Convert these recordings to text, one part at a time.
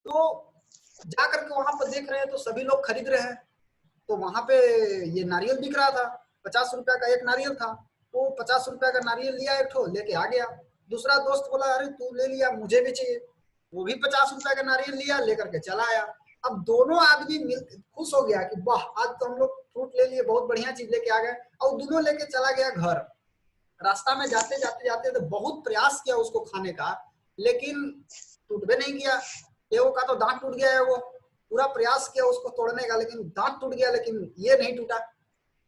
तो जा करके वहां पर देख रहे हैं तो सभी लोग खरीद रहे हैं। तो वहां पे ये नारियल बिक रहा था, 50 रुपया का एक नारियल था। वो 50 रुपया का नारियल लिया, एक ठो लेके आ गया। दूसरा दोस्त बोला अरे तू ले लिया, मुझे भी चाहिए। वो भी 50 रुपया का नारियल लिया, लेकर के चला आया। अब दोनों आदमी मिल खुश हो गया कि वाह आज तो हम लोग फ्रूट ले लिए, बहुत बढ़िया चीज लेके आ गए। और दोनों लेके चला गया घर। रास्ता में जाते जाते जाते तो बहुत प्रयास किया उसको खाने का, लेकिन टूट भी नहीं किया। एगो का तो दांत टूट गया है, वो पूरा प्रयास किया उसको तोड़ने का, लेकिन दांत टूट गया, लेकिन ये नहीं टूटा।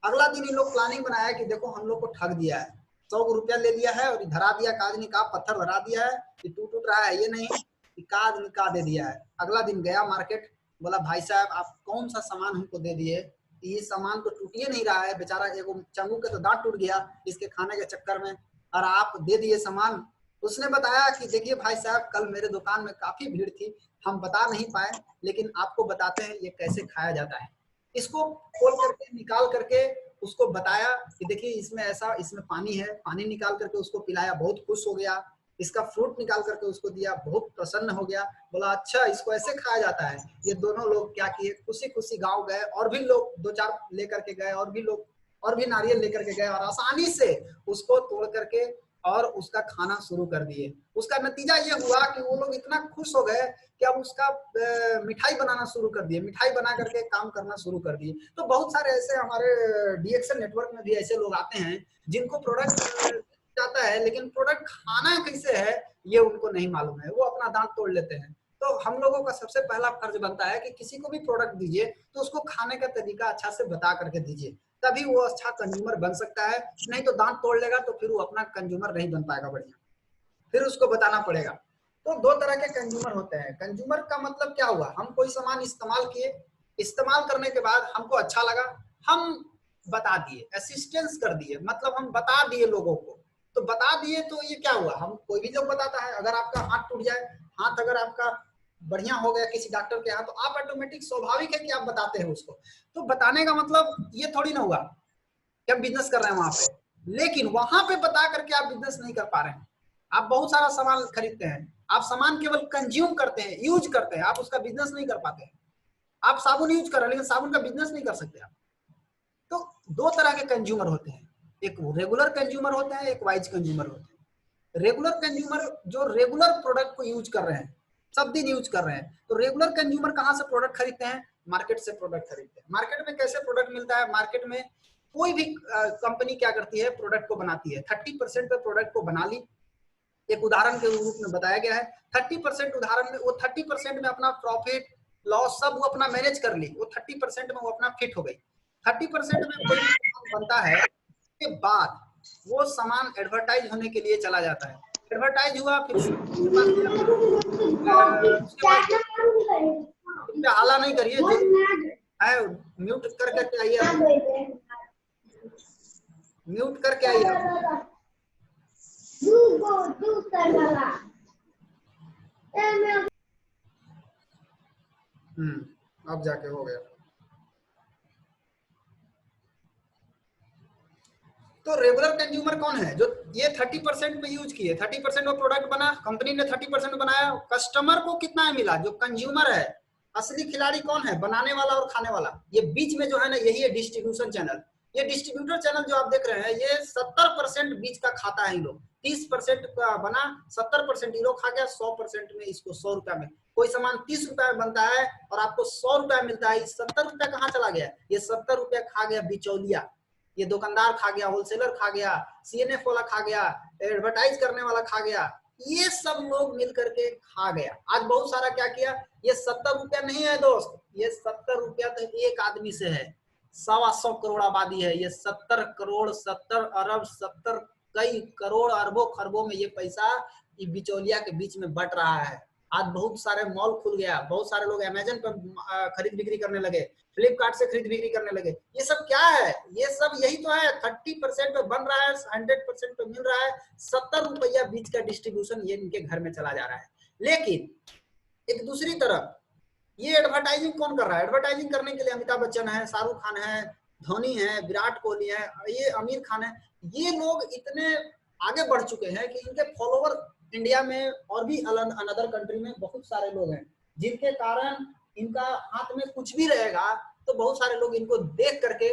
अगला दिन इन लोग प्लानिंग बनाया कि देखो हम लोग को ठग दिया है, 100 रुपया ले लिया है और धरा दिया, काज निकाह पत्थर धरा दिया है कि टूट टूट रहा है, ये नहीं कि काज निकाह दे दिया है। अगला दिन गया मार्केट, बोला भाई साहब आप कौन सा सामान हमको दे दिए, ये सामान तो टूटिए नहीं रहा है, बेचारा एगो चंगू का तो दांत टूट गया इसके खाने के चक्कर में, और आप दे दिए सामान। उसने बताया कि देखिए भाई साहब कल मेरे दुकान में काफी भीड़ थी, हम बता नहीं पाए, लेकिन आपको बताते हैं ये कैसे खाया जाता है। इसको खोल करके निकाल करके उसको बताया कि देखिए इसमें ऐसा, इसमें पानी है, पानी निकाल करके उसको पिलाया, बहुत खुश हो गया। इसका फ्रूट निकाल करके उसको दिया, बहुत प्रसन्न हो गया, बोला अच्छा इसको ऐसे खाया जाता है। ये दोनों लोग क्या किए, खुशी खुशी गांव गए, और भी लोग 2-4 लेकर के गए, और भी लोग और भी नारियल लेकर के गए, और आसानी से उसको तोड़ करके और उसका खाना शुरू कर दिए। उसका नतीजा ये हुआ कि वो लोग इतना खुश हो गए कि अब उसका मिठाई बनाना शुरू कर दिए, मिठाई बना करके काम करना शुरू कर दिए। तो बहुत सारे ऐसे हमारे डीएक्सएल नेटवर्क में भी ऐसे लोग आते हैं जिनको प्रोडक्ट जाता है, लेकिन प्रोडक्ट खाना कैसे है ये उनको नहीं मालूम है, वो अपना दांत तोड़ लेते हैं। तो हम लोगों का सबसे पहला फर्ज बनता है कि किसी को भी प्रोडक्ट दीजिए तो उसको खाने का तरीका अच्छा से बता करके दीजिए, तभी वो अच्छा कंज्यूमर बन सकता है। नहीं तो दांत तोड़ लेगा तो फिर वो अपना कंज्यूमर नहीं बन पाएगा बढ़िया, फिर उसको बताना पड़ेगा। तो 2 तरह के कंज्यूमर होते हैं। कंज्यूमर का मतलब क्या हुआ, हम कोई सामान इस्तेमाल किए, इस्तेमाल करने के बाद हमको अच्छा लगा, हम बता दिए, असिस्टेंस कर दिए, मतलब हम बता दिए लोगों को। तो बता दिए तो ये क्या हुआ, हम कोई भी लोग बताता है, अगर आपका हाथ टूट जाए, हाथ अगर आपका बढ़िया हो गया किसी डॉक्टर के यहाँ, तो आप ऑटोमेटिक स्वाभाविक है कि आप बताते हैं उसको। तो बताने का मतलब ये थोड़ी ना हुआ कि हम बिजनेस कर रहे हैं वहां पे, लेकिन वहां पे बता करके आप बिजनेस नहीं कर पा रहे हैं। आप बहुत सारा सामान खरीदते हैं, आप सामान केवल कंज्यूम करते हैं, यूज करते हैं, आप उसका बिजनेस नहीं कर पाते हैं। आप साबुन यूज कर रहे हैं लेकिन साबुन का बिजनेस नहीं कर सकते आप। तो 2 तरह के कंज्यूमर होते हैं, एक रेगुलर कंज्यूमर होते हैं, एक वाइज कंज्यूमर होते हैं। रेगुलर कंज्यूमर जो रेगुलर प्रोडक्ट को यूज कर रहे हैं, सब दिन यूज कर रहे हैं। तो रेगुलर कंज्यूमर कहां से प्रोडक्ट खरीदते हैं, मार्केट से प्रोडक्ट खरीदते हैं। मार्केट में कैसे प्रोडक्ट मिलता है, मार्केट में कोई भी कंपनी क्या करती है, प्रोडक्ट को बनाती है, 30% पे प्रोडक्ट को बना ली, एक उदाहरण के रूप में बताया गया है। 30% उदाहरण में, वो 30% में अपना प्रॉफिट लॉस सब वो अपना मैनेज कर ली, वो 30% में वो अपना फिट हो गई। 30% में कोई सामान बनता है, उसके बाद वो सामान एडवर्टाइज होने के लिए चला जाता है, एडवर्टाइज हुआ, फिर उसके बाद हाला नहीं करिए, जो है म्यूट कर करके आइए, म्यूट करके आइए। अब जाके हो गया। तो रेगुलर कंज्यूमर कौन है, जो ये 30% में यूज किए, 30% वो प्रोडक्ट बना, कंपनी ने 30% बनाया, कस्टमर को कितना है मिला, जो कंज्यूमर है। असली खिलाड़ी कौन है, बनाने वाला और खाने वाला। ये बीच में जो है ना, यही है डिस्ट्रीब्यूशन चैनल। ये डिस्ट्रीब्यूटर चैनल जो आप देख रहे हैं, ये 70% बीच का खाता है। इन लोग 30% का बना, 70% ये लोग खा गया, 100% में इसको 100 रुपया में, कोई सामान 30 रुपया में बनता है और आपको 100 रुपया मिलता है, 70 रुपया कहाँ चला गया, ये 70 रुपया खा गया बिचौलिया, ये दुकानदार खा गया, होलसेलर खा गया, सीएनएफ वाला खा गया, एडवर्टाइज करने वाला खा गया, ये सब लोग मिल करके खा गया। आज बहुत सारा क्या किया, ये 70 रुपया नहीं है दोस्त, ये 70 रुपया तो एक आदमी से है, 125 करोड़ आबादी है, ये 70 करोड़, 70 अरब, 70 कई करोड़ अरबों खरबों में ये पैसा ये बिचौलिया के बीच में बट रहा है। आज बहुत सारे मॉल खुल गया, बहुत सारे लोग अमेजन पर खरीद बिक्री करने लगे, फ्लिपकार्ट से खरीद बिक्री करने लगे। ये सब क्या है, ये सब यही तो है, 30% पे बन रहा है, 100% पे मिल रहा है, 70 रुपया बीच का डिस्ट्रीब्यूशन ये इनके घर में चला जा रहा है। लेकिन एक दूसरी तरफ ये एडवर्टाइजिंग कौन कर रहा है, एडवर्टाइजिंग करने के लिए अमिताभ बच्चन है, शाहरुख खान है, धोनी है, विराट कोहली है, ये आमिर खान है। ये लोग इतने आगे बढ़ चुके हैं कि इनके फॉलोवर इंडिया में और भी अनदर कंट्री में बहुत सारे लोग हैं। जिनके कारण इनका हाथ में कुछ भी रहेगा तो बहुत सारे लोग इनको देख करके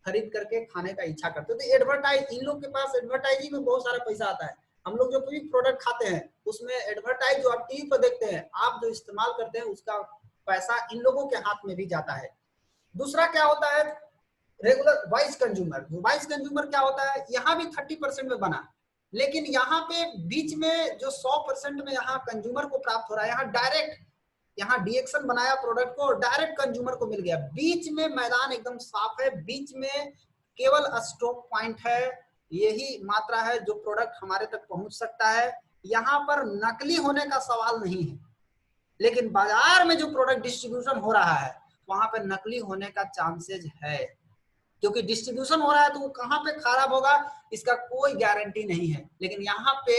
खरीद करके खाने का इच्छा करते हैं। तो एडवर्टाइज, इन लोग के पास एडवर्टाइजिंग में बहुत सारा पैसा आता है। हम लोग जो कोई प्रोडक्ट खाते हैं उसमें एडवर्टाइज जो आप टीवी पर देखते हैं, आप जो इस्तेमाल करते हैं, उसका पैसा इन लोगों के हाथ में भी जाता है। दूसरा क्या होता है, regular vice consumer. Vice consumer क्या होता है, यहाँ भी 30% में बना, लेकिन यहाँ पे बीच में जो 100% में यहाँ कंज्यूमर को प्राप्त हो रहा है, यहाँ डायरेक्ट, यहाँ डीएक्शन बनाया प्रोडक्ट को और डायरेक्ट कंज्यूमर को मिल गया। बीच में मैदान एकदम साफ है, बीच में केवल स्टॉक पॉइंट है, यही मात्रा है जो प्रोडक्ट हमारे तक पहुंच सकता है। यहाँ पर नकली होने का सवाल नहीं है, लेकिन बाजार में जो प्रोडक्ट डिस्ट्रीब्यूशन हो रहा है वहां पर नकली होने का चांसेज है, क्योंकि डिस्ट्रीब्यूशन हो रहा है तो वो कहाँ पे खराब होगा इसका कोई गारंटी नहीं है। लेकिन यहाँ पे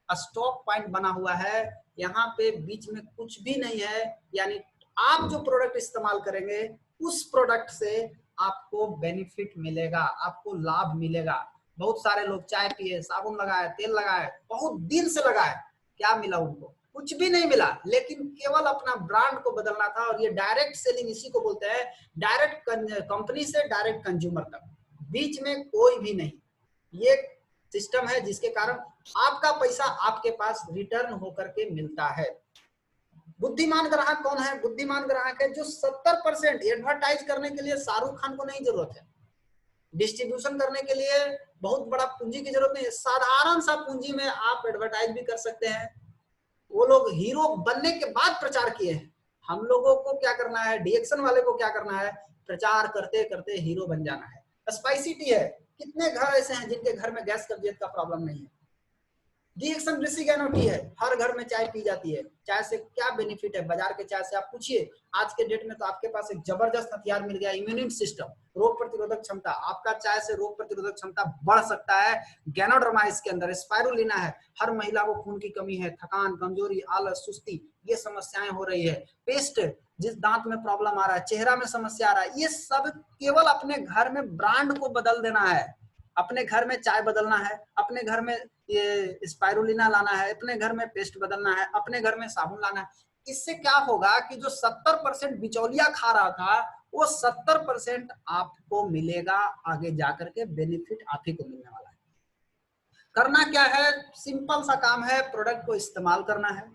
स्टॉक पॉइंट बना हुआ है, यहाँ पे बीच में कुछ भी नहीं है, यानी आप जो प्रोडक्ट इस्तेमाल करेंगे उस प्रोडक्ट से आपको बेनिफिट मिलेगा, आपको लाभ मिलेगा। बहुत सारे लोग चाय पिए, साबुन लगाए, तेल लगाए, बहुत दिन से लगाए, क्या मिला उनको? कुछ भी नहीं मिला, लेकिन केवल अपना ब्रांड को बदलना था। और ये डायरेक्ट सेलिंग इसी को बोलते हैं, डायरेक्ट कंपनी से डायरेक्ट कंज्यूमर तक, बीच में कोई भी नहीं। ये सिस्टम है जिसके कारण आपका पैसा आपके पास रिटर्न होकर के मिलता है। बुद्धिमान ग्राहक कौन है? बुद्धिमान ग्राहक है जो 70% एडवर्टाइज करने के लिए शाहरुख खान को नहीं जरूरत है, डिस्ट्रीब्यूशन करने के लिए बहुत बड़ा पूंजी की जरूरत नहीं है, साधारण सा पूंजी में आप एडवर्टाइज भी कर सकते हैं। वो लोग हीरो बनने के बाद प्रचार किए हैं, हम लोगों को क्या करना है, डीएक्शन वाले को क्या करना है, प्रचार करते करते हीरो बन जाना है। स्पाइसी टी है, कितने घर ऐसे हैं जिनके घर में गैस कब्जियत का प्रॉब्लम नहीं है? डीएक्शन ब्रिसिगेनो टी है, हर घर में चाय पी जाती है। चाय से क्या बेनिफिट है? बाजार के चाय से आप पूछिए, आज के डेट में तो आपके पास एक जबरदस्त हथियार मिल गया, इम्यून सिस्टम, रोग प्रतिरोधक क्षमता। आपका चाय से रोग प्रतिरोधक क्षमता बढ़ सकता है। गैनोडर्मा इसके अंदर, स्पाइरुलिना है, हर महिला को खून की कमी है, थकान, कमजोरी, आलस, सुस्ती, ये समस्याएं हो रही है। पेस्ट, जिस दांत में प्रॉब्लम आ रहा है, चेहरा में समस्या आ रहा है, ये सब केवल अपने घर में ब्रांड को बदल देना है। अपने घर में चाय बदलना है, अपने घर में ये स्पाइरुलिना लाना है, अपने घर में पेस्ट बदलना है, अपने घर में साबुन लाना है। इससे क्या होगा कि जो 70% बिचौलिया खा रहा था वो 70% आपको मिलेगा, आगे जाकर के बेनिफिट आप ही को मिलने वाला है। करना क्या है, सिंपल सा काम है, प्रोडक्ट को इस्तेमाल करना है।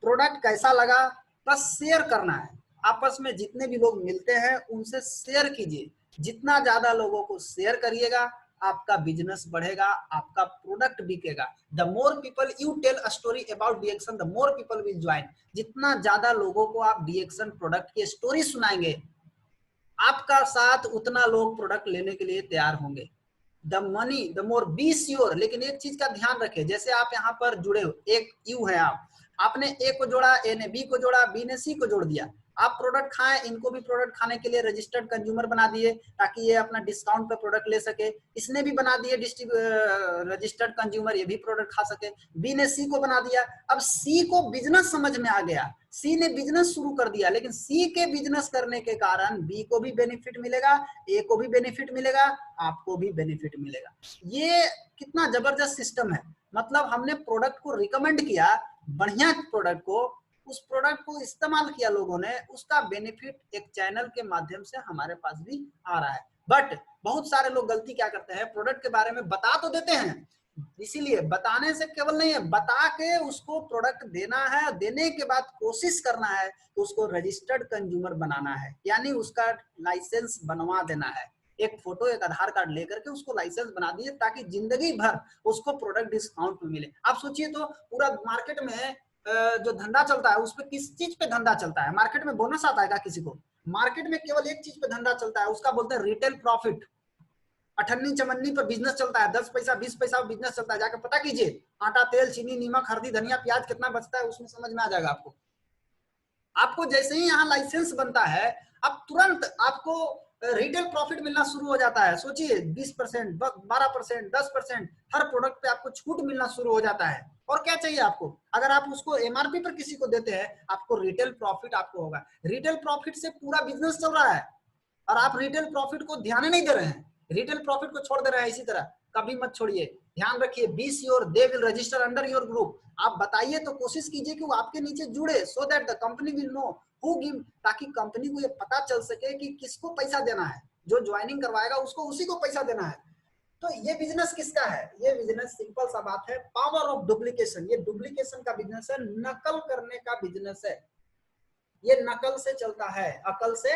प्रोडक्ट कैसा लगा बस शेयर करना है, आपस में जितने भी लोग मिलते हैं उनसे शेयर कीजिए। जितना ज्यादा लोगों को शेयर करिएगा आपका बिजनेस बढ़ेगा, आपका प्रोडक्ट बिकेगा। The more people you tell a story about the action, the more people will join. जितना ज्यादा लोगों को आप डीएक्शन प्रोडक्ट की स्टोरी सुनाएंगे, आपका साथ उतना लोग प्रोडक्ट लेने के लिए तैयार होंगे। The money the more be sure. लेकिन एक चीज का ध्यान रखें, जैसे आप यहाँ पर जुड़े हो, एक यू है, आपने ए को जोड़ा, ए ने बी को जोड़ा, बी ने सी को जोड़ दिया, आप प्रोडक्ट खाएं, इनको भी प्रोडक्ट खाने के लिए रजिस्टर्ड कंज्यूमर बना दिए ताकि ये अपना डिस्काउंट पे प्रोडक्ट ले सके। इसने भी बना दिए रजिस्टर्ड कंज्यूमर, ये भी प्रोडक्ट खा सके। बी ने सी को बना दिया, अब सी को बिजनेस समझ में आ गया, सी ने बिजनेस शुरू कर दिया, लेकिन सी के बिजनेस करने के कारण बी को भी बेनिफिट मिलेगा, ए को भी बेनिफिट मिलेगा, आपको भी बेनिफिट मिलेगा। ये कितना जबरदस्त सिस्टम है। मतलब हमने प्रोडक्ट को रिकमेंड किया, बढ़िया प्रोडक्ट को, उस प्रोडक्ट को इस्तेमाल किया लोगों ने, उसका बेनिफिट एक चैनल के माध्यम से हमारे पास भी आ रहा है। बट बहुत सारे लोग गलती क्या करते हैं, प्रोडक्ट के बारे में बता तो देते हैं, इसीलिए बताने से केवल नहीं है, बता के उसको प्रोडक्ट देना है, देने के बाद कोशिश करना है तो उसको रजिस्टर्ड कंज्यूमर बनाना है, यानी उसका लाइसेंस बनवा देना है। एक फोटो, एक आधार कार्ड लेकर के उसको लाइसेंस बना दिए ताकि जिंदगी भर उसको प्रोडक्ट डिस्काउंट में मिले। आप सोचिए तो पूरा मार्केट में जो धंधा चलता है उस पर किस चीज पे धंधा चलता है? मार्केट में बोनस आता है क्या किसी को? मार्केट में केवल एक चीज पे धंधा चलता है, उसका बोलते हैं रिटेल प्रॉफिट। अठन्नी चमन्नी पर बिजनेस चलता है, 10 पैसा 20 पैसा बिजनेस चलता है। जाकर पता कीजिए, आटा, तेल, चीनी, नमक, हल्दी, धनिया, प्याज कितना बचता है, उसमें समझ में आ जाएगा आपको। आपको जैसे ही यहाँ लाइसेंस बनता है, अब तुरंत आपको रिटेल प्रॉफिट मिलना शुरू हो जाता है। सोचिए 20%, 12%, 10% हर प्रोडक्ट पे आपको छूट मिलना शुरू हो जाता है। और क्या चाहिए आपको? अगर आप उसको एमआरपी पर किसी को देते हैं, आपको रिटेल प्रॉफिट आपको होगा। रिटेल प्रॉफिट से पूरा बिजनेस चल रहा है और आप रिटेल प्रॉफिट को ध्यान नहीं दे रहे हैं, रिटेल प्रॉफिट को छोड़ दे रहे हैं। इसी तरह कभी मत छोड़िए, ध्यान रखिए, be sure they will register under your group. आप बताइए तो कोशिश कीजिए कि वो आपके नीचे जुड़े, so that the company will know who give, ताकि कंपनी को ये पता चल सके कि किसको पैसा देना है, जो ज्वाइनिंग करवाएगा उसको उसी को पैसा देना है। तो ये बिजनेस किसका है? ये बिजनेस सिंपल सा बात है, पावर ऑफ डुप्लीकेशन। ये डुप्लीकेशन का बिजनेस है, नकल करने का बिजनेस है। ये नकल से चलता है, अकल से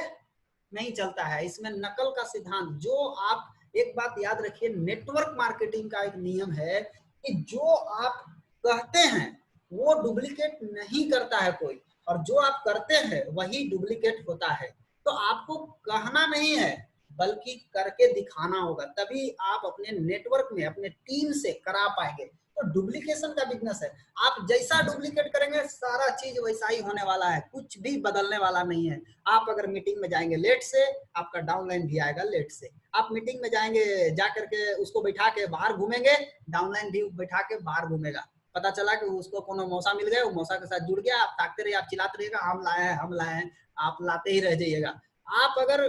नहीं चलता है। इसमें नकल का सिद्धांत, जो आप एक बात याद रखिए, नेटवर्क मार्केटिंग का एक नियम है कि जो आप कहते हैं वो डुप्लीकेट नहीं करता है कोई, और जो आप करते हैं वही डुप्लीकेट होता है। तो आपको कहना नहीं है बल्कि करके दिखाना होगा, तभी आप अपने नेटवर्क में अपने टीम से करा पाएंगे। तो डुप्लीकेशन का बिजनेस है, आप जैसा डुप्लीकेट करेंगे सारा चीज वैसा ही होने वाला है, कुछ भी बदलने वाला नहीं है। आप अगर मीटिंग में जाएंगे लेट से, आपका डाउनलाइन भी आएगा लेट से। आप मीटिंग में जाएंगे जाकर के उसको बैठा के बाहर घूमेंगे, डाउनलाइन भी बैठा के बाहर घूमेगा। पता चला कि उसको कोनो मौसा मिल गया, वो मौसा के साथ जुड़ गया, आप ताकते रहिए, आप चिल्लाते रहिएगा हम लाए हैं हम लाए हैं, आप लाते ही रह जाइएगा। आप अगर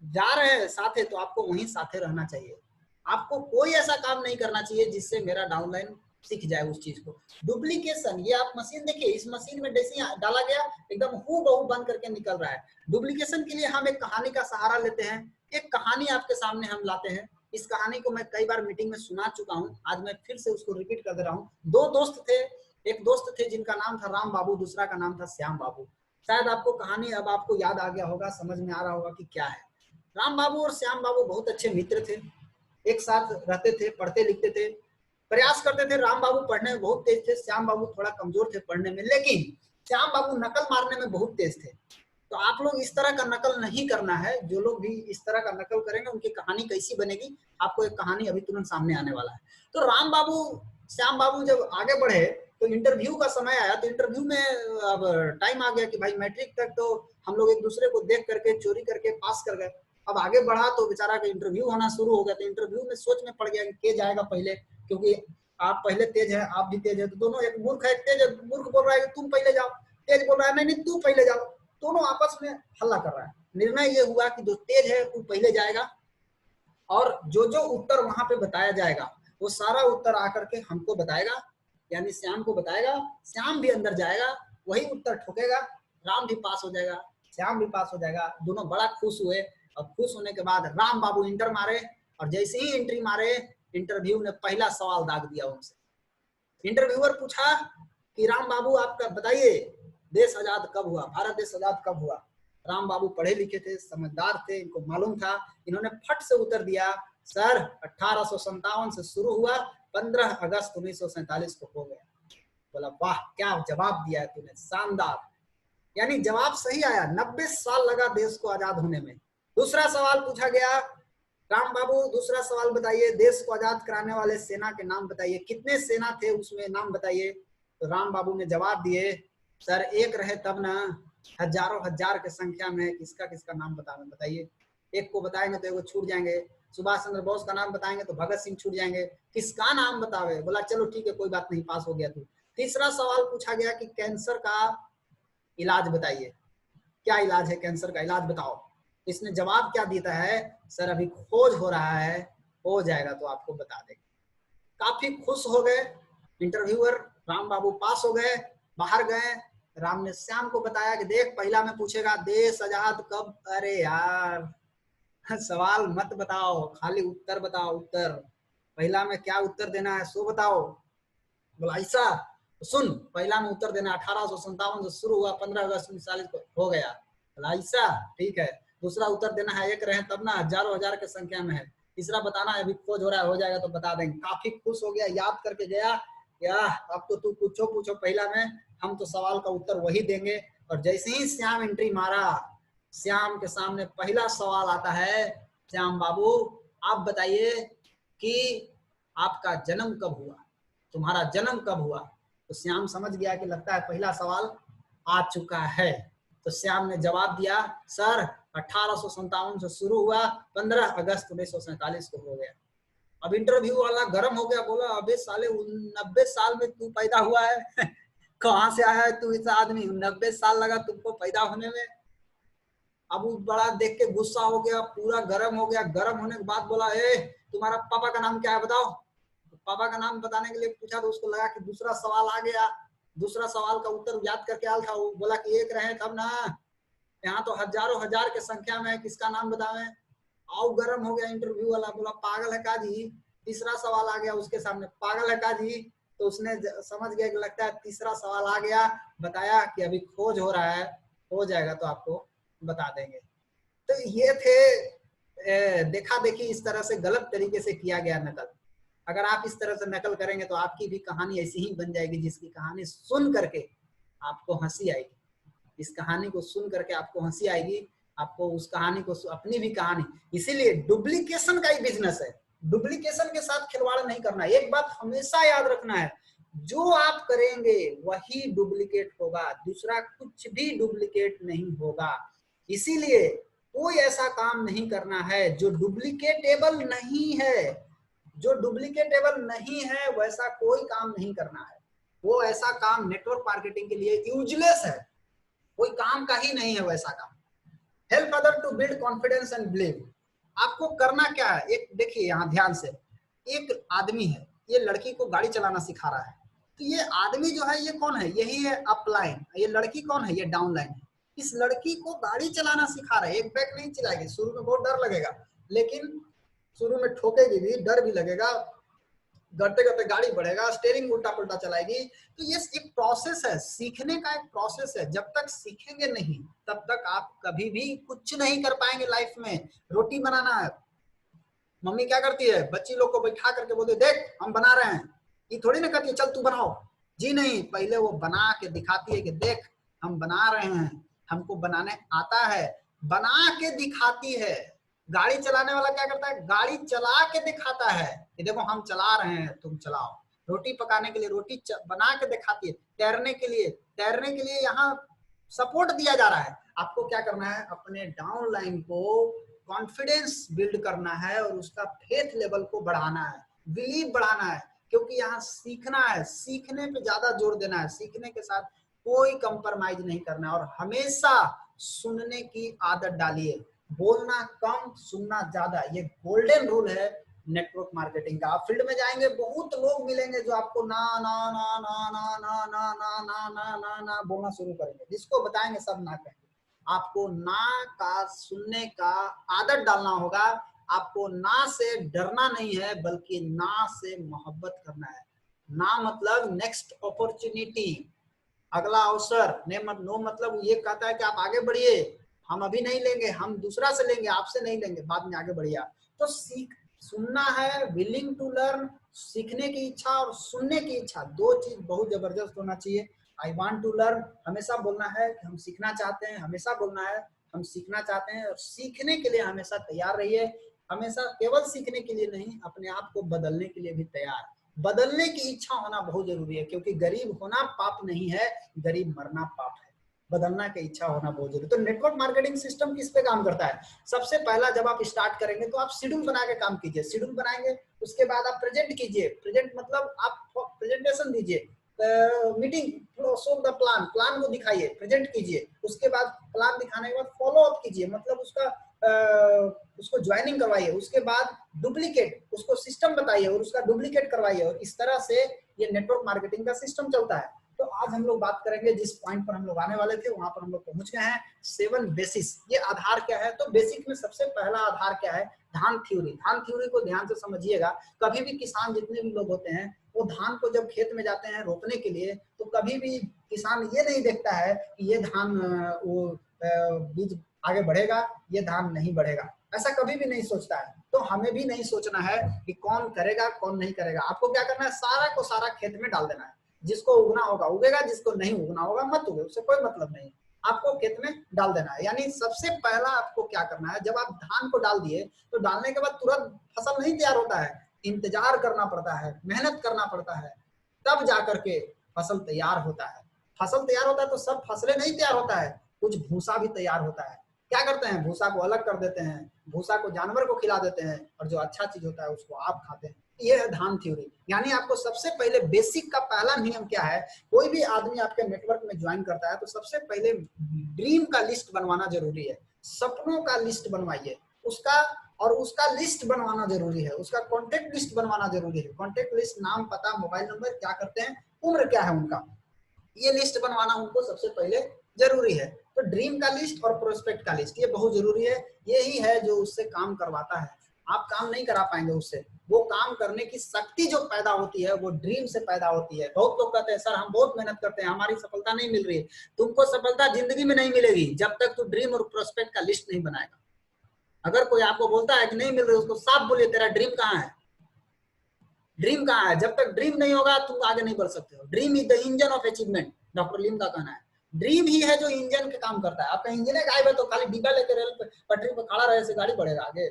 जा रहे हैं साथे तो आपको वहीं साथे रहना चाहिए। आपको कोई ऐसा काम नहीं करना चाहिए जिससे मेरा डाउनलाइन सीख जाए उस चीज को। डुप्लीकेशन, ये आप मशीन देखिए, इस मशीन में जैसे डाला गया एकदम हूबहू बन करके निकल रहा है। डुप्लीकेशन के लिए हम एक कहानी का सहारा लेते हैं, एक कहानी आपके सामने हम लाते हैं। इस कहानी को मैं कई बार मीटिंग में सुना चुका हूँ, आज मैं फिर से उसको रिपीट कर दे रहा हूँ। दो दोस्त थे, एक दोस्त थे जिनका नाम था राम बाबू, दूसरा का नाम था श्याम बाबू। शायद आपको कहानी अब आपको याद आ गया होगा, समझ में आ रहा होगा कि क्या है। राम बाबू और श्याम बाबू बहुत अच्छे मित्र थे, एक साथ रहते थे, पढ़ते लिखते थे, प्रयास करते थे। राम बाबू पढ़ने में बहुत तेज थे, श्याम बाबू थोड़ा कमजोर थे पढ़ने में, लेकिन श्याम बाबू नकल मारने में बहुत तेज थे। तो आप लोग इस तरह का नकल नहीं करना है, जो लोग भी इस तरह का नकल करेंगे उनकी कहानी कैसी बनेगी, आपको एक कहानी अभी तुरंत सामने आने वाला है। तो राम बाबू श्याम बाबू जब आगे बढ़े तो इंटरव्यू का समय आया, तो इंटरव्यू में अब टाइम आ गया कि भाई मैट्रिक तक तो हम लोग एक दूसरे को देख करके चोरी करके पास कर गए, अब आगे बढ़ा तो बेचारा का इंटरव्यू होना शुरू हो गया। तो इंटरव्यू में सोच में पड़ गया कि के जाएगा पहले, क्योंकि आप पहले तेज है, आप भी तेज है, तो दोनों, एक मूर्ख है एक तेज है, मूर्ख बोल रहा है कि तुम पहले जाओ, तेज बोल रहा है नहीं नहीं तू पहले जाओ, दोनों आपस में हल्ला कर रहा है। निर्णय ये हुआ कि जो तेज है वो पहले जाएगा, और जो जो उत्तर वहां पे बताया जाएगा वो सारा उत्तर आकर के हमको बताएगा, यानी श्याम को बताएगा। श्याम भी अंदर जाएगा, वही उत्तर ठोकेगा, राम भी पास हो जाएगा, श्याम भी पास हो जाएगा। दोनों बड़ा खुश हुए, और खुश होने के बाद राम बाबू इंटर मारे, और जैसे ही एंट्री मारे इंटरव्यू ने पहला सवाल दाग दिया उनसे। इंटरव्यूअर पूछा कि राम बाबू आपका बताइए, देश आजाद कब हुआ, भारत देश आजाद कब हुआ? राम बाबू पढ़े लिखे थे, समझदार थे, इनको मालूम था। इन्होंने फट से उत्तर दिया, सर 1857 से शुरू हुआ, 15 अगस्त 1947 को हो गया। बोला वाह क्या जवाब दिया है तूने, शानदार। यानी जवाब सही आया, 90 साल लगा देश को आजाद होने में। दूसरा सवाल पूछा गया, राम बाबू दूसरा सवाल बताइए, देश को आजाद कराने वाले सेना के नाम बताइए, कितने सेना थे उसमें नाम बताइए। तो राम बाबू ने जवाब दिए, सर एक रहे तब ना, हजारों हजार की संख्या में, किसका किसका नाम बताइए। एक को बताएंगे तो एक छूट जाएंगे, सुभाष चंद्र बोस का नाम बताएंगे तो भगत सिंह छूट जाएंगे, किसका नाम बतावे? बोला चलो ठीक है कोई बात नहीं, पास हो गया तू। तीसरा सवाल पूछा गया कि कैंसर का इलाज बताइए, क्या इलाज है कैंसर का, इलाज बताओ। इसने जवाब क्या देता है, सर अभी खोज हो रहा है, हो जाएगा तो आपको बता देंगे। काफी खुश हो गए इंटरव्यूअर, राम बाबू पास हो गए, बाहर गए। राम ने श्याम को बताया कि देख पहला में पूछेगा देश आजाद कब, अरे यार सवाल मत बताओ, खाली उत्तर बताओ, उत्तर पहला में क्या उत्तर देना है सो बताओ। बोला ऐसा, तो सुन पहला में उत्तर देना 1857 से शुरू हुआ, 15 अगस्त 1940 को हो गया। बोला ऐसा ठीक है। दूसरा उत्तर देना है एक रहे तब ना, हजारों हजार की संख्या में है। तीसरा बताना है अभी खोज हो रहा है, हो जाएगा तो बता देंगे। काफी खुश हो गया, याद करके गया, या अब तो तू पूछो पूछो पहला में, हम तो सवाल का उत्तर वही देंगे। और जैसे ही श्याम एंट्री मारा, श्याम के सामने पहला सवाल आता है, श्याम बाबू आप बताइए कि आपका जन्म कब हुआ, तुम्हारा जन्म कब हुआ? तो श्याम समझ गया कि लगता है पहला सवाल आ चुका है। तो श्याम ने जवाब दिया, सर 1857 से शुरू हुआ, 15 अगस्त 1947 को हो गया। अब इंटरव्यू वाला गर्म हो गया, बोला अबे साले 90 साल में तू पैदा हुआ है कहां से आया है तू इस आदमी, 90 साल लगा तुमको पैदा होने में। अब वो बड़ा देख के गुस्सा हो गया, पूरा गर्म हो गया। गर्म होने के बाद बोला, ए तुम्हारा पापा का नाम क्या है बताओ। तो पापा का नाम बताने के लिए पूछा तो उसको लगा कि दूसरा सवाल आ गया, दूसरा सवाल का उत्तर याद करके आया था, वो बोला कि एक रहे तब ना, यहाँ तो हजारों हजार के संख्या में किसका नाम बतावे। आओ गर्म हो गया इंटरव्यू वाला, बोला पागल है का जी, तीसरा सवाल आ गया उसके सामने, पागल है का जी। तो उसने समझ गया कि लगता है तीसरा सवाल आ गया, बताया कि अभी खोज हो रहा है, हो जाएगा तो आपको बता देंगे। तो ये थे देखा देखी, इस तरह से गलत तरीके से किया गया नकल। अगर आप इस तरह से नकल करेंगे तो आपकी भी कहानी ऐसी ही बन जाएगी, जिसकी कहानी सुन करके आपको हंसी आएगी। इस कहानी को सुन करके आपको हंसी आएगी, आपको उस कहानी को, अपनी भी कहानी। इसीलिए डुप्लीकेशन का ही बिजनेस है, डुप्लीकेशन के साथ खिलवाड़ नहीं करना। एक बात हमेशा याद रखना है, जो आप करेंगे वही डुप्लीकेट होगा, दूसरा कुछ भी डुप्लीकेट नहीं होगा। इसीलिए कोई ऐसा काम नहीं करना है जो डुप्लीकेटेबल नहीं है, जो डुप्लीकेटेबल नहीं है वैसा कोई काम नहीं करना है। वो ऐसा काम नेटवर्क मार्केटिंग के लिए यूजलेस है, कोई काम का ही नहीं है वैसा काम। Help other to build confidence and believe. आपको करना क्या है, एक देखिए यहाँ ध्यान से, एक आदमी है, ये लड़की को गाड़ी चलाना सिखा रहा है। तो ये आदमी जो है ये कौन है, यही है अपलाइन, ये लड़की कौन है, ये डाउनलाइन है। इस लड़की को गाड़ी चलाना सिखा रहा है, एक बैग नहीं चलाएगी, शुरू में बहुत डर लगेगा, लेकिन शुरू में ठोकेगी भी, डर भी लगेगा, करते करते गाड़ी बढ़ेगा, स्टेयरिंग उल्टा पुल्टा चलाएगी। तो ये एक प्रोसेस है, सीखने का एक प्रोसेस है। जब तक सीखेंगे नहीं तब तक आप कभी भी कुछ नहीं कर पाएंगे लाइफ में। रोटी बनाना है, मम्मी क्या करती है, बच्ची लोग को बैठा करके बोलते देख हम बना रहे हैं, ये थोड़ी ना कहती है चल तू बनाओ, जी नहीं, पहले वो बना के दिखाती है कि देख हम बना रहे हैं, हमको बनाने आता है, बना के दिखाती है। गाड़ी चलाने वाला क्या करता है, गाड़ी चला के दिखाता है कि देखो हम चला रहे हैं तुम चलाओ। रोटी पकाने के लिए रोटी बना के दिखाती है। तैरने के लिए यहाँ सपोर्ट दिया जा रहा है। आपको क्या करना है, अपने डाउनलाइन को कॉन्फिडेंस बिल्ड करना है और उसका फेथ लेवल को बढ़ाना है, बिलीव बढ़ाना है, क्योंकि यहाँ सीखना है, सीखने पे ज्यादा जोर देना है, सीखने के साथ कोई कंप्रोमाइज नहीं करना है। और हमेशा सुनने की आदत डालिए, बोलना कम सुनना ज्यादा, ये गोल्डन रूल है नेटवर्क मार्केटिंग का। आप फील्ड में जाएंगे, बहुत लोग मिलेंगे जो आपको ना ना ना ना ना ना ना ना ना ना ना ना बोलना शुरू करेंगे, जिसको बताएंगे सब ना कहेंगे। आपको ना का सुनने का आदत डालना होगा। आपको ना से डरना नहीं है, बल्कि ना से मोहब्बत करना है। ना मतलब नेक्स्ट अपॉर्चुनिटी, अगला अवसर। नो मतलब ये कहता है कि आप आगे बढ़िए, हम अभी नहीं लेंगे, हम दूसरा से लेंगे, आपसे नहीं लेंगे, बाद में आगे बढ़िए। तो सुनना है, विलिंग टू लर्न, सीखने की इच्छा और सुनने की इच्छा, दो चीज बहुत जबरदस्त होना चाहिए। आई वांट टू लर्न, हमेशा बोलना है कि हम सीखना चाहते हैं, हमेशा बोलना है हम सीखना चाहते हैं, और सीखने के लिए हमेशा तैयार रहिए। हमेशा केवल सीखने के लिए नहीं, अपने आप को बदलने के लिए भी तैयार। बदलने की इच्छा होना बहुत जरूरी है, क्योंकि गरीब होना पाप नहीं है, गरीब मरना पाप है। बदलना की इच्छा होना बहुत जरूरी। तो नेटवर्क मार्केटिंग सिस्टम किस पे काम करता है, सबसे पहला जब आप स्टार्ट करेंगे तो आप शेड्यूल बना के काम कीजिए। शेड्यूल बनाएंगे, उसके बाद आप प्रेजेंट कीजिए, प्रेजेंट मतलब आप प्रेजेंटेशन दीजिए, meeting show the plan, plan को दिखाइए, प्रेजेंट कीजिए। उसके बाद प्लान दिखाने के बाद फॉलो अप कीजिए, मतलब उसका उसको ज्वाइनिंग करवाइए। उसके बाद डुप्लीकेट, उसको सिस्टम बताइए और उसका डुप्लीकेट करवाइए। और इस तरह से ये नेटवर्क मार्केटिंग का सिस्टम चलता है। तो आज हम लोग बात करेंगे, जिस पॉइंट पर हम लोग आने वाले थे वहां पर हम लोग पहुंच गए हैं। 7 बेसिस, ये आधार क्या है। तो बेसिक में सबसे पहला आधार क्या है, धान थ्योरी। धान थ्योरी को ध्यान से समझिएगा। कभी भी किसान जितने भी लोग होते हैं, वो धान को जब खेत में जाते हैं रोपने के लिए, तो कभी भी किसान ये नहीं देखता है कि ये धान वो बीज आगे बढ़ेगा, ये धान नहीं बढ़ेगा, ऐसा कभी भी नहीं सोचता है। तो हमें भी नहीं सोचना है कि कौन करेगा कौन नहीं करेगा। आपको क्या करना है, सारा को सारा खेत में डाल देना है। जिसको उगना होगा उगेगा, जिसको नहीं उगना होगा मत उगे, उससे कोई मतलब नहीं, आपको खेत में डाल देना है। यानी सबसे पहला आपको क्या करना है, जब आप धान को डाल दिए तो डालने के बाद तुरंत फसल नहीं तैयार होता है, इंतजार करना पड़ता है, मेहनत करना पड़ता है, तब जाकर के फसल तैयार होता है। फसल तैयार होता है तो सब फसलें नहीं तैयार होता है, कुछ भूसा भी तैयार होता है। क्या करते हैं, भूसा को अलग कर देते हैं, भूसा को जानवर को खिला देते हैं, और जो अच्छा चीज होता है उसको आप खाते हैं। ये है धान थ्योरी। यानी आपको सबसे पहले बेसिक का पहला नियम क्या है, कोई भी आदमी आपके नेटवर्क में ज्वाइन करता है तो सबसे पहले ड्रीम का लिस्ट बनवाना जरूरी है, सपनों का लिस्ट बनवाइए। उसका और उसका लिस्ट बनवाना जरूरी है, उसका कॉन्टेक्ट लिस्ट बनवाना जरूरी है। कॉन्टेक्ट लिस्ट, नाम, पता, मोबाइल नंबर, क्या करते हैं, उम्र क्या है उनका, ये लिस्ट बनवाना उनको सबसे पहले जरूरी है। तो ड्रीम का लिस्ट और प्रोस्पेक्ट का लिस्ट ये बहुत जरूरी है। यही है जो उससे काम करवाता है। आप काम नहीं करा पाएंगे उससे, वो काम करने की शक्ति जो पैदा होती है वो ड्रीम से पैदा होती है। बहुत लोग कहते हैं सर हम बहुत मेहनत करते हैं, हमारी सफलता नहीं मिल रही है। तुमको सफलता जिंदगी में नहीं मिलेगी जब तक तू ड्रीम और प्रोस्पेक्ट का लिस्ट नहीं बनाएगा। अगर कोई आपको बोलता है कि नहीं मिल रही, उसको साफ बोलिए तेरा ड्रीम कहाँ है, ड्रीम कहाँ है। जब तक ड्रीम नहीं होगा तुम आगे नहीं बढ़ सकते हो। Dream is the engine of achievement, doctor Lim का कहना है। ड्रीम ही है जो इंजन के काम करता है। आपका इंजन गायब है तो खाली डिब्बा लेकर रेल पटरी पर खड़ा रहे से गाड़ी बढ़ेगा आगे,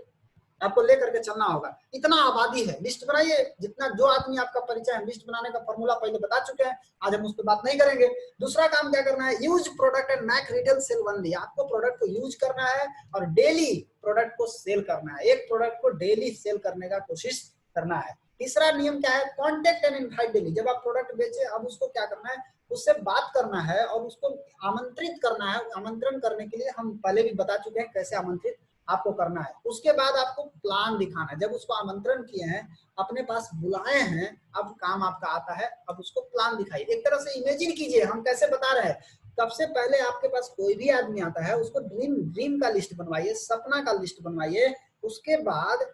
आपको लेकर के चलना होगा। इतना आबादी है, लिस्ट बनाइए। जितना जो आदमी आपका परिचय है, लिस्ट बनाने का फॉर्मूला पहले बता चुके हैं, आज हम उस पर बात नहीं करेंगे। दूसरा काम क्या करना है, use product and make retail sale only. आपको प्रोडक्ट को यूज करना है और डेली प्रोडक्ट को सेल करना है। एक प्रोडक्ट को डेली सेल करने का कोशिश करना है। तीसरा नियम क्या है, कॉन्टेक्ट एंड इनवाइट डेली। जब आप प्रोडक्ट बेचे, अब उसको क्या करना है, उससे बात करना है और उसको आमंत्रित करना है। आमंत्रण करने के लिए हम पहले भी बता चुके हैं कैसे आमंत्रित आपको करना है। उसके बाद आपको प्लान दिखाना है। जब उसको आमंत्रण किए हैं, अपने पास बुलाए हैं, अब काम आपका आता है, अब उसको प्लान दिखाइए। एक तरह से इमेजिन कीजिए, हम कैसे बता रहे हैं। सबसे पहले आपके पास कोई भी आदमी आता है, उसको ड्रीम का लिस्ट बनवाइए, सपना का लिस्ट बनवाइए। उसके बाद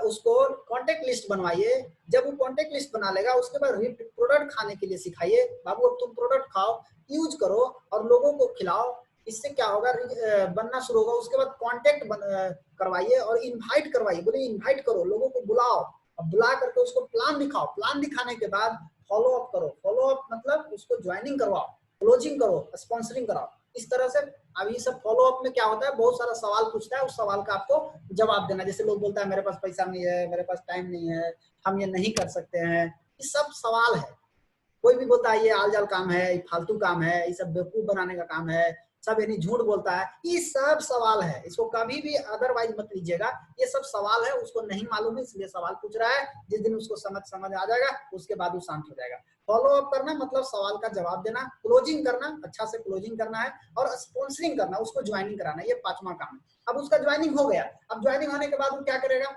उसको कॉन्टेक्ट लिस्ट बनवाइए। जब वो कॉन्टेक्ट लिस्ट बना लेगा, उसके बाद प्रोडक्ट खाने के लिए सिखाइए। बाबू अब तुम प्रोडक्ट खाओ, यूज करो और लोगों को खिलाओ। इससे क्या होगा, बनना शुरू होगा। उसके बाद कॉन्टेक्ट करवाइए और इनवाइट करवाइए। बोले इनवाइट करो, लोगों को बुलाओ। अब बुला करके उसको प्लान दिखाओ। प्लान दिखाने के बाद फॉलो अप करो। फॉलो अप मतलब उसको ज्वाइनिंग करवाओ, क्लोजिंग करो, स्पॉन्सरिंग कराओ। इस तरह से अब ये सब फॉलो अप में क्या होता है, बहुत सारा सवाल पूछता है, उस सवाल का आपको जवाब देना। जैसे लोग बोलता है मेरे पास पैसा नहीं है, मेरे पास टाइम नहीं है, हम ये नहीं कर सकते हैं, ये सब सवाल है। कोई भी बोलता है ये आलजाल काम है, ये फालतू काम है, ये सब बेवकूफ बनाने का काम है, सब यानी झूठ बोलता है, ये सब सवाल है। इसको कभी भी अदरवाइज मत लीजिएगा। ये सब सवाल है, उसको नहीं मालूम है इसलिए सवाल पूछ रहा है। जिस दिन उसको समझ आ जाएगा, उसके बाद वो शांत हो जाएगा। फॉलो अप करना मतलब सवाल का जवाब देना, क्लोजिंग करना, अच्छा से क्लोजिंग करना है, और स्पॉन्सरिंग करना, उसको ज्वाइनिंग कराना, ये पांचवा काम है। अब उसका ज्वाइनिंग हो गया। अब ज्वाइनिंग होने के बाद वो क्या करेगा,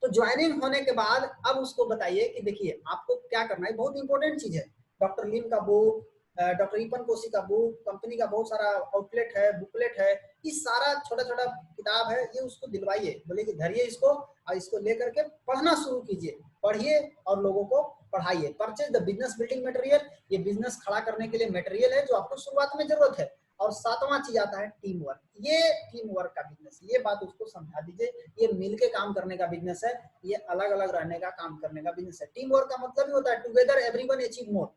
तो ज्वाइनिंग होने के बाद अब उसको बताइए कि देखिए आपको क्या करना है। बहुत इंपॉर्टेंट चीज है। डॉक्टर लिम का बुक, डॉक्टर ईपन कोशी का बुक, कंपनी का बहुत सारा आउटलेट है, बुकलेट है, ये सारा छोटा छोटा किताब है, ये उसको दिलवाइए। बोले कि धरिए इसको और इसको लेकर के पढ़ना शुरू कीजिए। पढ़िए और लोगों को पढ़ाइए। Purchase the business building material, ये बिजनेस खड़ा करने के लिए मटेरियल है जो आपको शुरुआत में जरूरत है। और सातवां चीज आता है टीम वर्क। ये टीम वर्क का बिजनेस, ये बात उसको समझा दीजिए। ये मिलके काम करने का बिजनेस है, ये अलग अलग रहने का काम करने का बिजनेस है। टीम वर्क का मतलब ही होता है together everyone achieve more.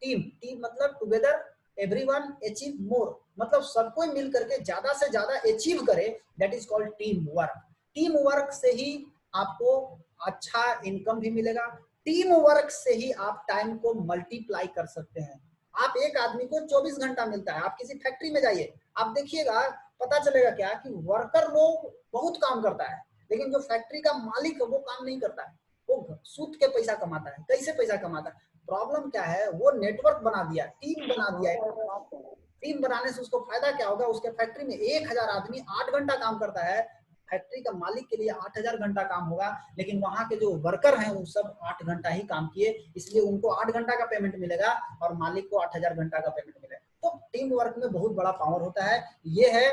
Team मतलब टुगेदर एवरीवन अचीव मोर, मतलब सब कोई मिल करके ज्यादा से ज्यादा अचीव करे, that is called team work. Team work से ही आपको अच्छा इनकम भी मिलेगा। टीम वर्क से ही आप टाइम को मल्टीप्लाई कर सकते हैं। आप एक आदमी को 24 घंटा मिलता है, आप किसी फैक्ट्री में जाइए, आप देखिएगा, पता चलेगा क्या कि वर्कर लोग बहुत काम करता है, लेकिन जो फैक्ट्री का मालिक है वो काम नहीं करता है। वो सूद के पैसा कमाता है। कैसे पैसा कमाता है, प्रॉब्लम क्या है, वो नेटवर्क बना दिया, टीम बना दिया। टीम बनाने से उसको फायदा क्या होगा, उसके फैक्ट्री में 1000 आदमी 8 घंटा काम करता है, फैक्ट्री का मालिक के लिए 8000 घंटा काम होगा, लेकिन वहां के जो वर्कर हैं वो सब 8 घंटा ही काम किए, इसलिए उनको 8 घंटा का पेमेंट मिलेगा और मालिक को 8000 घंटा का पेमेंट मिलेगा। तो टीम वर्क में बहुत बड़ा पावर होता है। ये है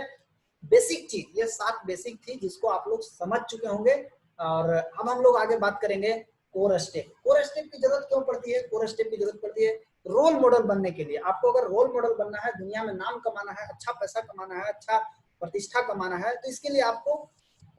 बेसिक चीज, ये 7 बेसिक थी जिसको आप लोग समझ चुके होंगे। और अब हम लोग आगे बात करेंगे कोर स्टेप। कोर स्टेप की जरूरत क्यों पड़ती है, कोर स्टेप की जरूरत पड़ती है रोल मॉडल बनने के लिए। आपको अगर रोल मॉडल बनना है, दुनिया में नाम कमाना है, अच्छा पैसा कमाना है, अच्छा प्रतिष्ठा कमाना है, तो इसके लिए आपको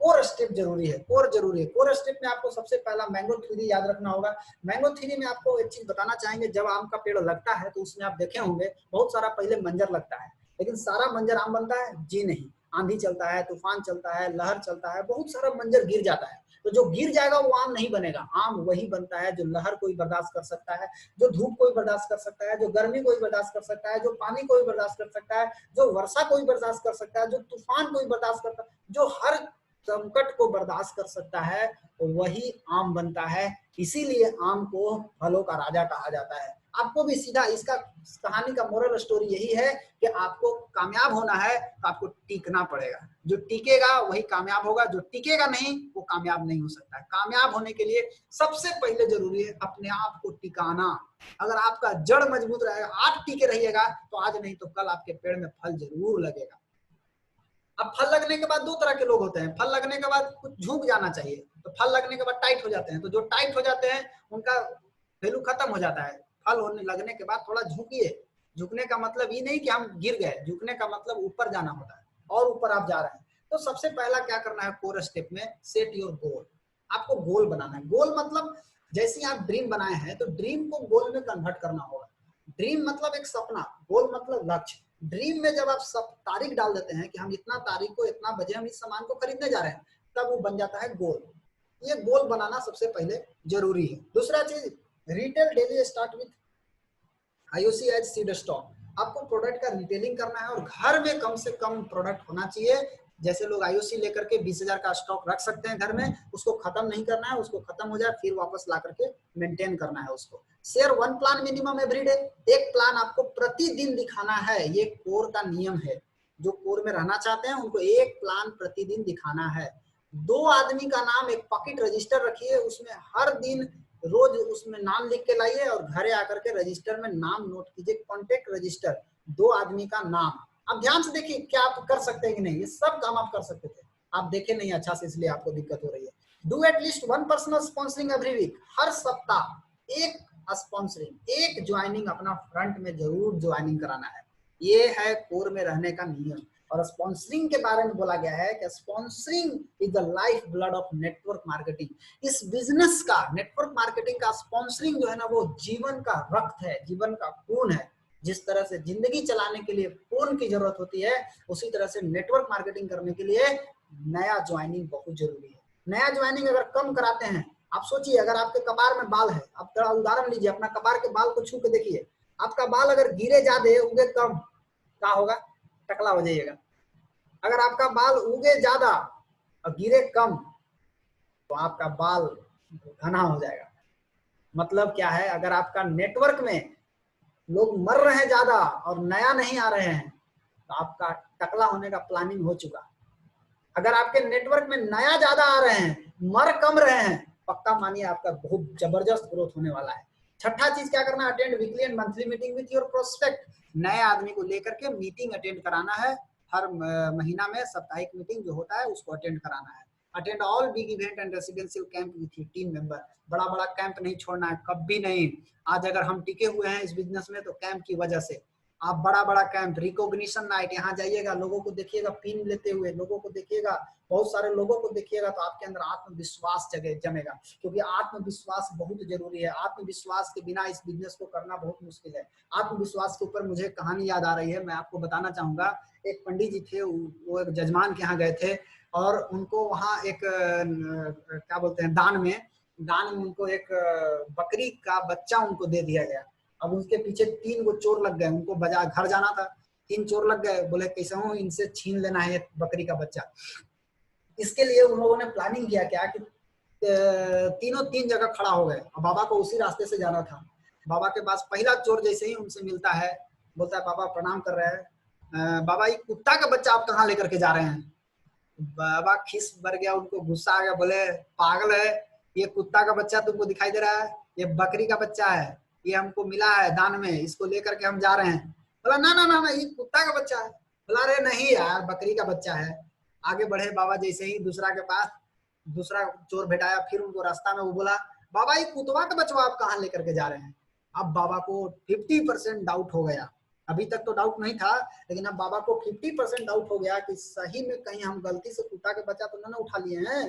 कोर स्टेप जरूरी है। कोर जरूरी है। कोर स्टेप में आपको सबसे पहला मैंगो थ्योरी याद रखना होगा। मैंगो थ्योरी में आपको एक चीज बताना चाहेंगे, जब आम का पेड़ लगता है तो उसमें आप देखे होंगे बहुत सारा पहले मंजर लगता है, लेकिन सारा मंजर आम बनता है जी नहीं। आंधी चलता है, तूफान चलता है, लहर चलता है, बहुत सारा मंजर गिर जाता है। तो जो गिर जाएगा वो आम नहीं बनेगा। आम वही बनता है जो लहर कोई बर्दाश्त कर सकता है, जो धूप कोई बर्दाश्त कर सकता है, जो गर्मी कोई बर्दाश्त कर सकता है, जो पानी कोई बर्दाश्त कर सकता है, जो वर्षा कोई बर्दाश्त कर सकता है, जो तूफान कोई बर्दाश्त करता है, जो हर संकट को बर्दाश्त कर सकता है, वही आम बनता है। इसीलिए आम को फलों का राजा कहा जाता है। आपको भी सीधा इसका कहानी का मोरल स्टोरी यही है कि आपको कामयाब होना है तो आपको टिकना पड़ेगा। जो टिकेगा वही कामयाब होगा, जो टिकेगा नहीं वो कामयाब नहीं हो सकता है। कामयाब होने के लिए सबसे पहले जरूरी है अपने आप को टिकाना। अगर आपका जड़ मजबूत रहेगा, आप टिके रहिएगा, तो आज नहीं तो कल आपके पेड़ में फल जरूर लगेगा। अब फल लगने के बाद दो तरह के लोग होते हैं। फल लगने के बाद कुछ झुक जाना चाहिए, तो फल लगने के बाद टाइट हो जाते हैं। तो जो टाइट हो जाते हैं उनका वैल्यू खत्म हो जाता है। फल होने लगने के बाद थोड़ा झुकिए। झुकने का मतलब ये नहीं कि हम गिर गए, झुकने का मतलब ऊपर जाना होता है और ऊपर आप जा रहे हैं। तो सबसे पहला क्या करना है कोर स्टेप में, सेट योर गोल। आपको गोल बनाना है। गोल मतलब जैसे आप ड्रीम बनाए हैं तो ड्रीम को गोल में कन्वर्ट करना होगा। ड्रीम मतलब एक सपना, गोल मतलब लक्ष्य। ड्रीम में जब आप सब तारीख डाल देते हैं कि हम इतना तारीख को इतना बजे हम इस सामान को खरीदने जा रहे हैं, तब वो बन जाता है गोल। ये गोल बनाना सबसे पहले जरूरी है। दूसरा चीज, retail daily start with IOC as seed stock. आपको प्रोडक्ट का रिटेलिंग करना है और घर में कम से कम प्रोडक्ट होना चाहिए। जैसे लोग आईओसी लेकर के 20,000 का स्टॉक रख सकते हैं घर में, उसको खत्म नहीं करना है। उसको खत्म हो जाए फिर वापस ला करके मेंटेन करना है उसको। Share one plan minimum everyday. एक प्लान आपको प्रतिदिन दिखाना है। ये कोर का नियम है। जो कोर में रहना चाहते हैं उनको एक प्लान प्रतिदिन दिखाना है। 2 आदमी का नाम एक पॉकेट रजिस्टर रखिए, उसमें हर दिन रोज उसमें नाम लिख के लाइए और घरे आकर के रजिस्टर में नाम नोट कीजिए। कॉन्टेक्ट रजिस्टर, 2 आदमी का नाम। आप ध्यान से देखिए क्या आप कर सकते हैं कि नहीं। ये सब काम आप कर सकते थे, आप देखे नहीं अच्छा से, इसलिए आपको दिक्कत हो रही है। Do at least 1 personal sponsoring every week. हर सप्ताह एक स्पॉन्सरिंग, एक ज्वाइनिंग अपना फ्रंट में जरूर ज्वाइनिंग कराना है। ये है कोर में रहने का नियम। और स्पॉन्सरिंग के बारे में बोला गया है कि sponsoring is the life blood of network marketing. इस बिजनेस का, नेटवर्क मार्केटिंग का स्पॉन्सरिंग जो है ना, वो जीवन का रक्त है, जीवन का खून है। जिस तरह से जिंदगी चलाने के लिए खून की जरूरत होती है, उसी तरह से नेटवर्क मार्केटिंग करने के लिए नया ज्वाइनिंग बहुत जरूरी है। नया ज्वाइनिंग अगर कम कराते हैं, आप सोचिए अगर आपके कपार में बाल है, आप थोड़ा उदाहरण लीजिए, अपना कपार के बाल को छू के देखिए। आपका बाल अगर गिरे ज्यादा उगे कम, क्या होगा? टकला हो जाइएगा। अगर आपका बाल उगे ज्यादा और गिरे कम, तो आपका बाल घना हो जाएगा। मतलब क्या है, अगर आपका नेटवर्क में लोग मर रहे हैं ज्यादा और नया नहीं आ रहे हैं, तो आपका टकला होने का प्लानिंग हो चुका। अगर आपके नेटवर्क में नया ज्यादा आ रहे हैं, मर कम रहे हैं, पक्का मानिए आपका बहुत जबरदस्त ग्रोथ होने वाला है। छठा चीज क्या करना, attend weekly and monthly meeting with your prospect. नए आदमी को लेकर के मीटिंग अटेंड कराना है। हर महीना में साप्ताहिक मीटिंग जो होता है उसको अटेंड कराना है। Attend all big event and residential camp with your team member. बड़ा बड़ा कैंप नहीं छोड़ना है, कभी नहीं। आज अगर हम टिके हुए हैं इस बिजनेस में तो कैंप की वजह से। आप बड़ा बड़ा कैंप, रिकॉग्निशन नाइट, यहाँ जाइएगा, लोगों को देखिएगा पिन लेते हुए, लोगों को देखिएगा, बहुत सारे लोगों को देखिएगा, तो आपके अंदर आत्मविश्वास जमेगा। क्योंकि आत्मविश्वास बहुत जरूरी है। आत्मविश्वास के बिना इस बिजनेस को करना बहुत मुश्किल है। आत्मविश्वास के ऊपर मुझे कहानी याद आ रही है, मैं आपको बताना चाहूंगा। एक पंडित जी थे, वो एक जजमान के यहाँ गए थे और उनको वहाँ एक क्या बोलते हैं, दान में उनको एक बकरी का बच्चा उनको दे दिया गया। अब उसके पीछे 3 गो चोर लग गए, उनको बाजार घर जाना था। 3 चोर लग गए, बोले कैसे हूँ इनसे छीन लेना है बकरी का बच्चा। इसके लिए उन लोगों ने प्लानिंग किया क्या कि तीनों 3 जगह खड़ा हो गए और बाबा को उसी रास्ते से जाना था। बाबा के पास पहला चोर जैसे ही उनसे मिलता है, बोलता है बाबा प्रणाम कर रहे हैं, बाबा ये कुत्ता का बच्चा आप कहाँ लेकर के जा रहे हैं? बाबा खिस भर गया, उनको गुस्सा आ गया, बोले पागल है, ये कुत्ता का बच्चा तुमको दिखाई दे रहा है? ये बकरी का बच्चा है, ये हमको मिला है दान में, इसको लेकर के हम जा रहे हैं। बोला ना ना ना ना, ये कुत्ता का बच्चा है। बोला अरे नहीं यार, बकरी का बच्चा है। आगे बढ़े बाबा, जैसे ही दूसरा के पास दूसरा चोर भेटाया, फिर उनको रास्ता में वो बोला बाबा ये कुतवा का बचवा आप कहाँ लेकर के जा रहे हैं? अब बाबा को 50% डाउट हो गया। अभी तक तो डाउट नहीं था, लेकिन अब बाबा को 50% डाउट हो गया कि सही में कहीं हम गलती से कुत्ता के बच्चा तो ना उठा लिए हैं।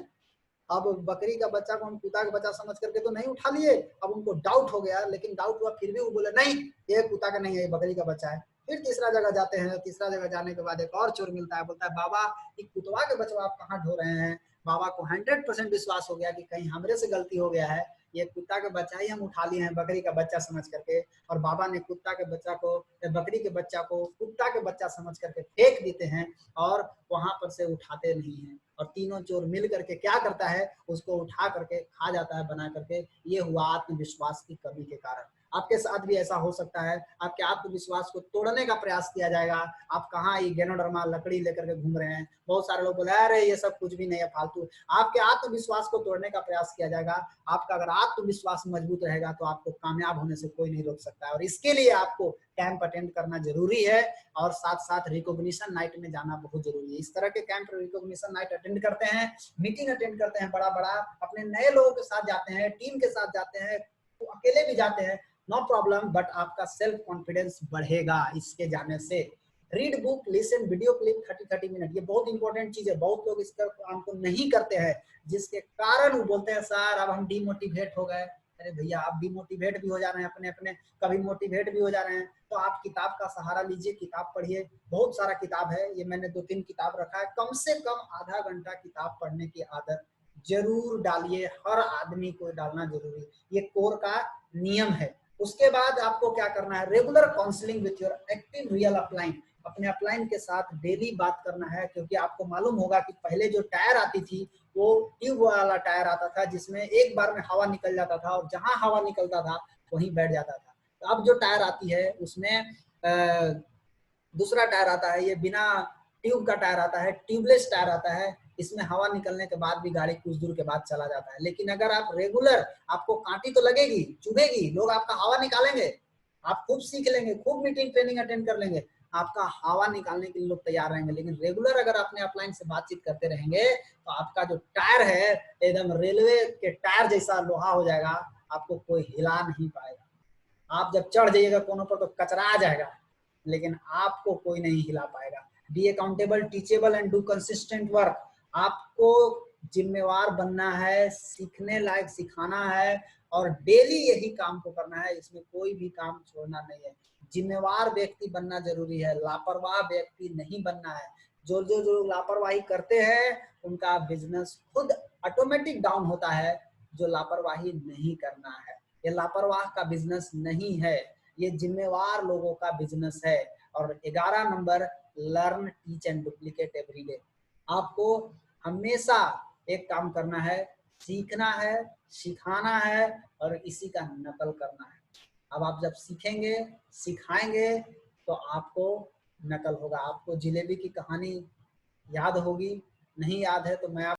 अब बकरी का बच्चा को हम कुत्ता का बच्चा समझ करके तो नहीं उठा लिए। अब उनको डाउट हो गया, लेकिन डाउट हुआ फिर भी वो बोले नहीं ये कुत्ता का नहीं है, ये बकरी का बच्चा है। फिर तीसरा जगह जाते हैं। तीसरा जगह जाने के बाद एक और चोर मिलता है, बोलता है बाबा ये कुतवा के बच्चा आप कहाँ ढो रहे हैं? बाबा को 100% विश्वास हो गया कि कहीं हमरे से गलती हो गया है, ये कुत्ता का बच्चा ही हम उठा लिए हैं बकरी का बच्चा समझ करके। और बाबा ने कुत्ता के बच्चा को, बकरी के बच्चा को कुत्ता के बच्चा समझ करके फेंक देते हैं और वहां पर से उठाते नहीं है। और तीनों चोर मिल करके क्या करता है, उसको उठा करके खा जाता है बना करके। ये हुआ आत्मविश्वास की कमी के कारण। आपके साथ भी ऐसा हो सकता है, आपके आत्मविश्वास को तोड़ने का प्रयास किया जाएगा। आप कहाँ ये गैनोडर्मा लकड़ी लेकर के घूम रहे हैं, बहुत सारे लोग बोले अरे ये सब कुछ भी नहीं है, फालतू। आपके आत्मविश्वास को तोड़ने का प्रयास किया जाएगा। आपका अगर आत्मविश्वास मजबूत रहेगा तो आपको कामयाब होने से कोई नहीं रोक सकता है, और इसके लिए आपको कैंप अटेंड करना जरूरी है, और साथ साथ रिकॉग्निशन नाइट में जाना बहुत जरूरी है। इस तरह के कैंप रिकॉग्निशन नाइट अटेंड करते हैं, मीटिंग अटेंड करते हैं बड़ा बड़ा, अपने नए लोगों के साथ जाते हैं, टीम के साथ जाते हैं, तो अकेले भी जाते हैं, नो प्रॉब्लम, बट आपका सेल्फ कॉन्फिडेंस बढ़ेगा इसके जाने से। Read book, listen video clip 30-30 minute, ये बहुत इंपॉर्टेंट चीज है। बहुत लोग इस काम को नहीं करते हैं, जिसके कारण वो बोलते हैं सर अब हम डिमोटिवेट हो गए। अरे भैया आप डिमोटिवेट भी हो जा रहे हैं, अपने अपने कभी मोटिवेट भी हो जा रहे हैं, तो आप किताब का सहारा लीजिए, किताब पढ़िए। बहुत सारा किताब है, ये मैंने 2-3 किताब रखा है। कम से कम आधा घंटा किताब पढ़ने की आदत जरूर डालिए, हर आदमी को डालना जरूरी है, ये कोर का नियम है। उसके बाद आपको क्या करना है, regular counselling with your active real upline, अपने अपलाइन के साथ डेली बात करना है। क्योंकि आपको मालूम होगा कि पहले जो टायर आती थी वो ट्यूब वाला टायर आता था, जिसमें एक बार में हवा निकल जाता था, और जहां हवा निकलता था वहीं बैठ जाता था। तो अब जो टायर आती है उसमें दूसरा टायर आता है, ये बिना ट्यूब का टायर आता है, ट्यूबलेस टायर आता है। इसमें हवा निकलने के बाद भी गाड़ी कुछ दूर के बाद चला जाता है। लेकिन अगर आप रेगुलर, आपको कांटी तो लगेगी, चुभेगी, लोग आपका हवा निकालेंगे, आप खूब सीख लेंगे, खूब मीटिंग ट्रेनिंग अटेंड कर लेंगे, आपका हवा निकालने के लिए लोग तैयार रहेंगे। लेकिन रेगुलर अगर अपने अपलाइन से बातचीत करते रहेंगे तो आपका जो टायर है एकदम रेलवे के टायर जैसा लोहा हो जाएगा, आपको कोई हिला नहीं पाएगा। आप जब चढ़ जाइएगा कोनों पर तो कचरा आ जाएगा, लेकिन आपको कोई नहीं हिला पाएगा। Be accountable, teachable and do consistent work. आपको जिम्मेवार बनना है, सीखने लायक सिखाना है, और डेली यही काम को करना है, इसमें कोई भी काम छोड़ना नहीं है। जिम्मेवार व्यक्ति बनना जरूरी है, लापरवाह व्यक्ति नहीं बनना है। जो जो जो लापरवाही करते हैं उनका बिजनेस खुद ऑटोमेटिक डाउन होता है। जो लापरवाही नहीं करना है, ये लापरवाह का बिजनेस नहीं है, ये जिम्मेवार लोगों का बिजनेस है। और 11 number, learn teach and duplicate everyday. आपको हमेशा एक काम करना है, सीखना है, सिखाना है, और इसी का नकल करना है। अब आप जब सीखेंगे, सिखाएंगे, तो आपको नकल होगा। आपको जिलेबी की कहानी याद होगी, नहीं याद है तो मैं